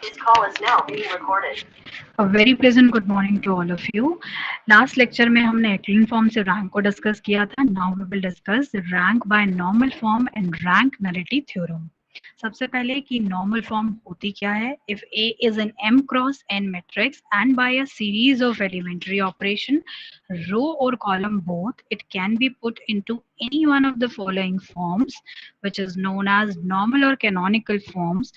This call is now being recorded. A very pleasant good morning to all of you. Last lecture में हमने echelon form से rank को discuss किया था. Now we will discuss rank by normal form and rank nullity theorem. सबसे पहले कि normal form होती क्या है? If A is an M cross N matrix and by a series of elementary operation, row or column both, it can be put into any one of the following forms, which is known as normal or canonical forms,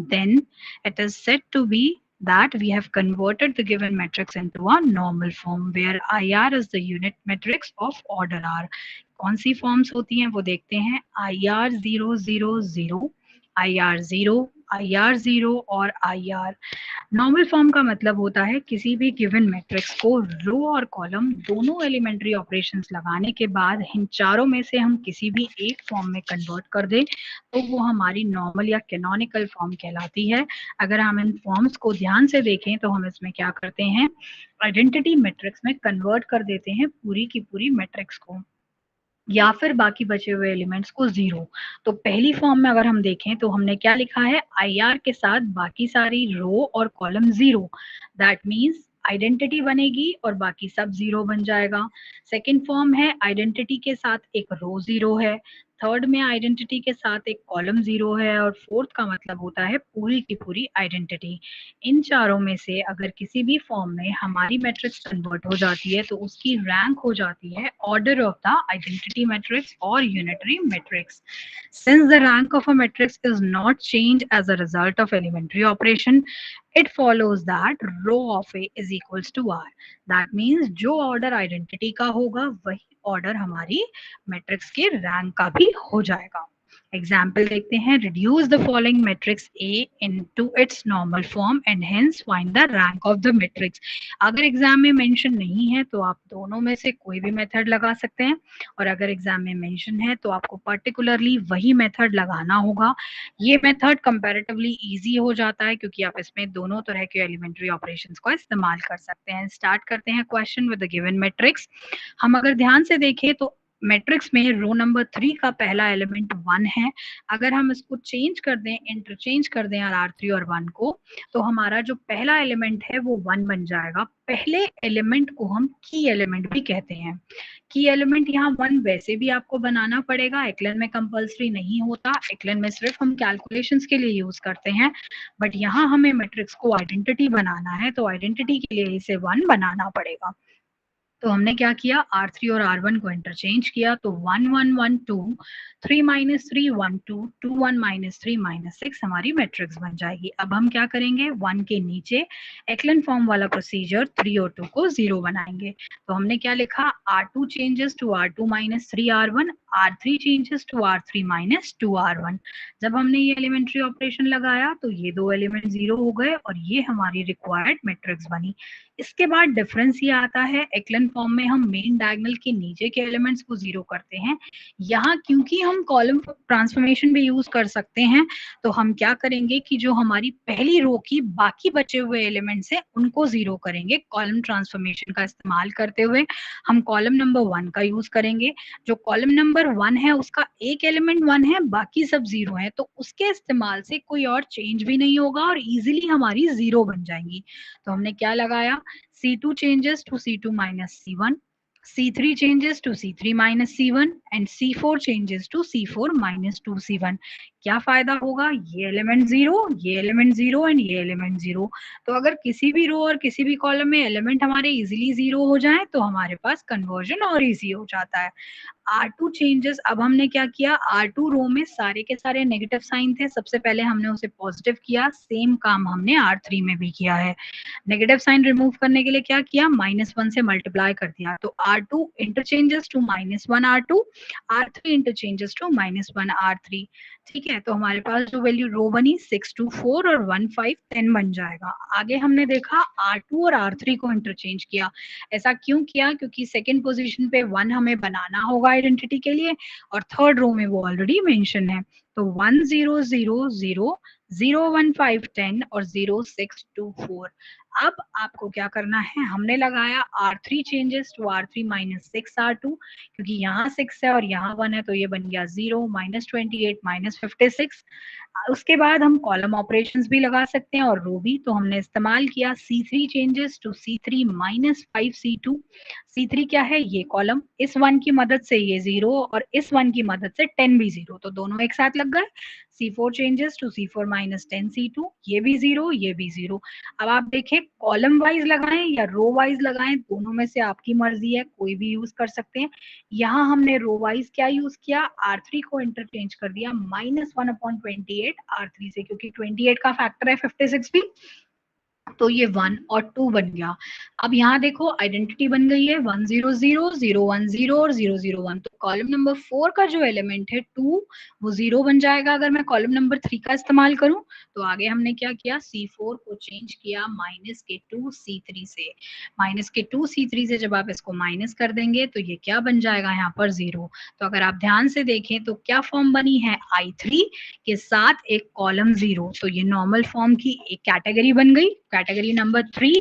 then it is said to be that we have converted the given matrix into a normal form where IR is the unit matrix of order R. कौन सी forms होती हैं वो देखते हैं. IR 0 0 0, IR 0, IR 0 और IR. Normal form का मतलब होता है किसी भी गिवन मैट्रिक्स को रो और कॉलम दोनों एलिमेंट्री ऑपरेशंस लगाने के बाद इन चारों में से हम किसी भी एक फॉर्म में कन्वर्ट कर दें तो वो हमारी नॉर्मल या कैनोनिकल फॉर्म कहलाती है. अगर हम इन फॉर्म्स को ध्यान से देखें तो हम इसमें क्या करते हैं, आइडेंटिटी मैट्रिक्स में कन्वर्ट कर देते हैं पूरी की पूरी मैट्रिक्स को या फिर बाकी बचे हुए एलिमेंट्स को जीरो. तो पहली फॉर्म में अगर हम देखें तो हमने क्या लिखा है, IR के साथ बाकी सारी रो और column zero. That means identity बनेगी और बाकी सब जीरो बन जाएगा. सेकेंड फॉर्म है आइडेंटिटी के साथ एक रो जीरो है, थर्ड में आइडेंटिटी के साथ एक कॉलम जीरो है और फोर्थ का मतलब होता है पूरी की पूरी आइडेंटिटी. इन चारों में से अगर किसी भी फॉर्म में हमारी मैट्रिक्स कन्वर्ट हो जाती है तो उसकी रैंक हो जाती है order of the identity matrix और unitary matrix. Since the rank of a matrix is not changed as a result of elementary operation, it follows that row of A is equals to R. That means जो order identity का होगा वही order हमारी matrix के rank का भी हो जाएगा. एग्जाम्पल देखते हैं. Reduce the following matrix A into its normal form and hence find the rank of the matrix. अगर एग्जाम में मेंशन नहीं है तो आप दोनों में से कोई भी मेथड लगा सकते हैं और अगर एग्जाम में मेंशन है तो आपको पर्टिकुलरली वही मेथड लगाना होगा. ये मेथड कंपैरेटिवली इजी हो जाता है क्योंकि आप इसमें दोनों तरह के एलिमेंट्री ऑपरेशंस को इस्तेमाल कर सकते हैं. स्टार्ट करते हैं question with the given matrix. हम अगर ध्यान से देखें तो मैट्रिक्स में रो नंबर 3 का पहला एलिमेंट 1 है. अगर हम इसको चेंज कर दें, इंटरचेंज कर दें R3 और 1 को, तो हमारा जो पहला एलिमेंट है वो 1 बन जाएगा. पहले एलिमेंट को हम की एलिमेंट भी कहते हैं. की एलिमेंट यहाँ 1 वैसे भी आपको बनाना पड़ेगा, एक्लन में कंपल्सरी नहीं होता, एक्लन में सिर्फ हम कैलकुलेशंस के लिए यूज करते हैं. बट यहाँ हमें मैट्रिक्स को आइडेंटिटी बनाना है तो आइडेंटिटी के लिए इसे 1 बनाना पड़ेगा. तो हमने क्या किया, R3 और R1 को इंटरचेंज किया तो 1 1 1 2, 3 माइनस 3 1 2, 2 1 माइनस 3 माइनस 6 हमारी मैट्रिक्स बन जाएगी. अब हम क्या करेंगे, 1 के नीचे एक्लन फॉर्म वाला प्रोसीजर 3 और 2 को 0 बनाएंगे. तो हमने क्या लिखा, R2 changes to R2 minus 3 R1, R3 changes to R3 minus 2 R1. जब हमने ये एलिमेंट्री ऑपरेशन लगाया तो ये दो एलिमेंट 0 हो गए और ये हमारी रिक्वायर्ड मैट्रिक्स बनी. इसके बाद डिफरेंस ये आता है, एक्लन फॉर्म में हम मेन डायगोनल के नीचे के एलिमेंट्स को 0 करते हैं. यहाँ क्योंकि हम कॉलम ट्रांसफॉर्मेशन भी यूज कर सकते हैं तो हम क्या करेंगे कि जो हमारी पहली रो की बाकी बचे हुए एलिमेंट्स हैं उनको 0 करेंगे. कॉलम ट्रांसफॉर्मेशन का इस्तेमाल करते हुए हम कॉलम नंबर 1 का यूज करेंगे. जो कॉलम नंबर 1 है उसका एक एलिमेंट 1 है, बाकी सब 0 है, तो उसके इस्तेमाल से कोई और चेंज भी नहीं होगा और इजीली हमारी 0 बन जाएंगी. तो हमने क्या लगाया, C2 changes to C2 minus C1, C3 changes to C3 minus C1 and C4 changes to C4 minus 2 C1. क्या फायदा होगा, ये एलिमेंट 0, ये एलिमेंट 0 एंड ये एलिमेंट 0. तो अगर किसी भी रो और किसी भी कॉलम में एलिमेंट हमारे इजीली 0 हो जाए तो हमारे पास कन्वर्जन और इजी हो जाता है. R2 चेंजेस, अब हमने क्या किया, R2 रो में सारे के सारे नेगेटिव साइन थे, सबसे पहले हमने उसे पॉजिटिव किया. सेम काम हमने R3 में भी किया है. नेगेटिव साइन रिमूव करने के लिए क्या किया, -1 से मल्टीप्लाई कर दिया. तो R2 interchanges to -1 R2, R3 interchanges to -1 R3. ठीक है, तो हमारे पास जो वैल्यू रो बनी 6 2 4 और 1 5 10 बन जाएगा. आगे हमने देखा R2 और R3 को इंटरचेंज किया. ऐसा क्यों किया, क्योंकि सेकंड पोजीशन पे 1 हमें बनाना होगा आइडेंटिटी के लिए और थर्ड रो में वो ऑलरेडी मेंशन है. तो 1 0 0 0 0 1 5 10 और 0 6 2 4। अब आपको क्या करना है, हमने लगाया R3 changes to R3 minus 6 R2, क्योंकि यहाँ 6 है और यहाँ 1 है तो ये बन गया 0 माइनस 28 माइनस 56। उसके बाद हम कॉलम ऑपरेशंस भी लगा सकते हैं और रो भी, तो हमने इस्तेमाल किया C3 changes to C3 minus 5 C2। C3 क्या है, ये कॉलम, इस 1 की मदद से ये 0 और इस 1 की मदद से 10 भी 0, तो दोनों एक साथ लग गए। C4 changes to C4 minus 10 C2, ये भी 0 ये भी 0। अब आप देखें कॉलम वाइज लगाएं या रो वाइज लगाएं, दोनों में से आपकी मर्जी है, कोई भी यूज कर सकते हैं। यहाँ हमने रो वाइज क्या यूज किया, R3 को इंटरचेंज कर दिया माइनस 1/28 R3 से, क्योंकि 28 का फैक्टर है 56 भी, तो ये 1 और 2 बन गया। अब यहाँ देखो आइडेंटिटी बन गई है 1 0 0 0 1 0 और 0 0 1, तो कॉलम नंबर 4 का जो एलिमेंट है 2 वो 0 बन जाएगा अगर मैं कॉलम नंबर 3 का इस्तेमाल करूं। तो आगे हमने क्या किया, C4 को चेंज किया माइनस के 2 C3 से, माइनस के 2 C3 से जब आप इसको माइनस कर देंगे तो ये क्या बन जाएगा यहाँ पर 0। तो अगर आप ध्यान से देखें तो क्या फॉर्म बनी है, I3 के साथ एक कॉलम 0, तो ये नॉर्मल फॉर्म की एक कैटेगरी बन गई, कैटेगरी नंबर 3।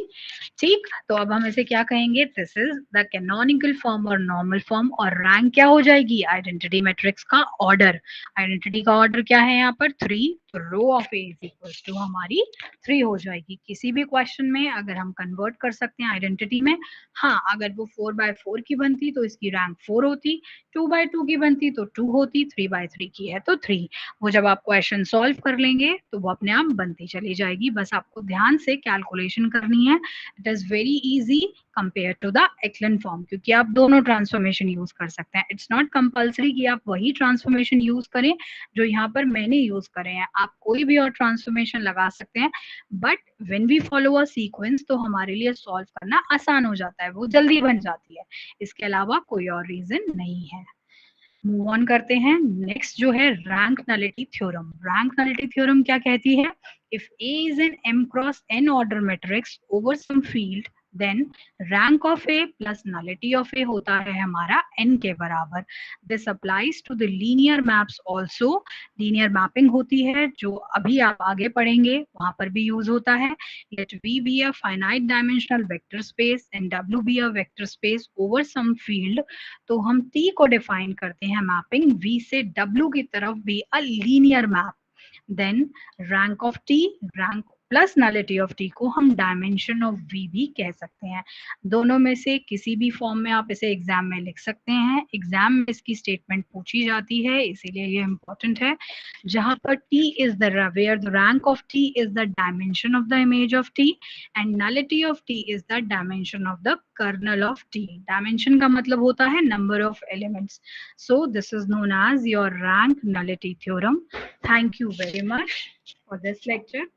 ठीक, तो अब हम इसे क्या कहेंगे, this is the canonical form और नॉर्मल फॉर्म, और रैंक क्या हो जाएगी, आइडेंटिटी मैट्रिक्स का ऑर्डर। आइडेंटिटी का ऑर्डर क्या है यहाँ पर 3, तो row of A is equal to हमारी 3 हो जाएगी। किसी भी क्वेश्चन में अगर हम कन्वर्ट कर सकते हैं आइडेंटिटी में, हाँ अगर वो 4/4 की बनती तो इसकी रैंक 4 होती, 2/2 की बनती तो 2 होती, 3/3 की है तो 3। वो जब आप क्वेश्चन सॉल्व कर लेंगे तो वो अपने आप बनती चली जाएगी, बस आपको ध्यान से कैलकुलेशन करनी है। It is very easy compare to the echelon form, क्योंकि आप दोनों ट्रांसफॉर्मेशन यूज कर सकते हैं। इट्स नॉट कंपल्सरी कि आप वही ट्रांसफॉर्मेशन यूज करें जो यहाँ पर मैंने यूज करे हैं, आप कोई भी और ट्रांसफॉर्मेशन लगा सकते हैं, but when we follow a sequence तो हमारे लिए सॉल्व करना आसान हो जाता है, वो जल्दी बन जाती है, इसके अलावा कोई और रीजन नहीं है। मूव ऑन करते हैं, नेक्स्ट जो है rank nullity theorem. Rank nullity theorem क्या कहती है, if A is an M cross N order matrix over some field then rank of A plus nullity of A होता है हमारा N के बराबर। This applies to the linear maps also. Linear mapping होती है जो अभी आप आगे पढ़ेंगे, वहां पर भी यूज होता है। Let V be a finite dimensional vector space and W be a vector space over some field, तो हम T को डिफाइन करते हैं मैपिंग V से W की तरफ भी a linear map. Then rank of T, rank plus nullity of T को हम डायमेंशन ऑफ V भी कह सकते हैं। दोनों में से किसी भी फॉर्म में आप इसे एग्जाम में लिख सकते हैं, एग्जाम में इसकी स्टेटमेंट पूछी जाती है इसीलिए ये इंपॉर्टेंट है। जहां पर T is the where the rank of T is the dimension of the image of T and nullity of T is the dimension of the kernel of T. Dimension का मतलब होता है number of elements. So this is known as your rank nullity theorem. Thank you very much for this lecture.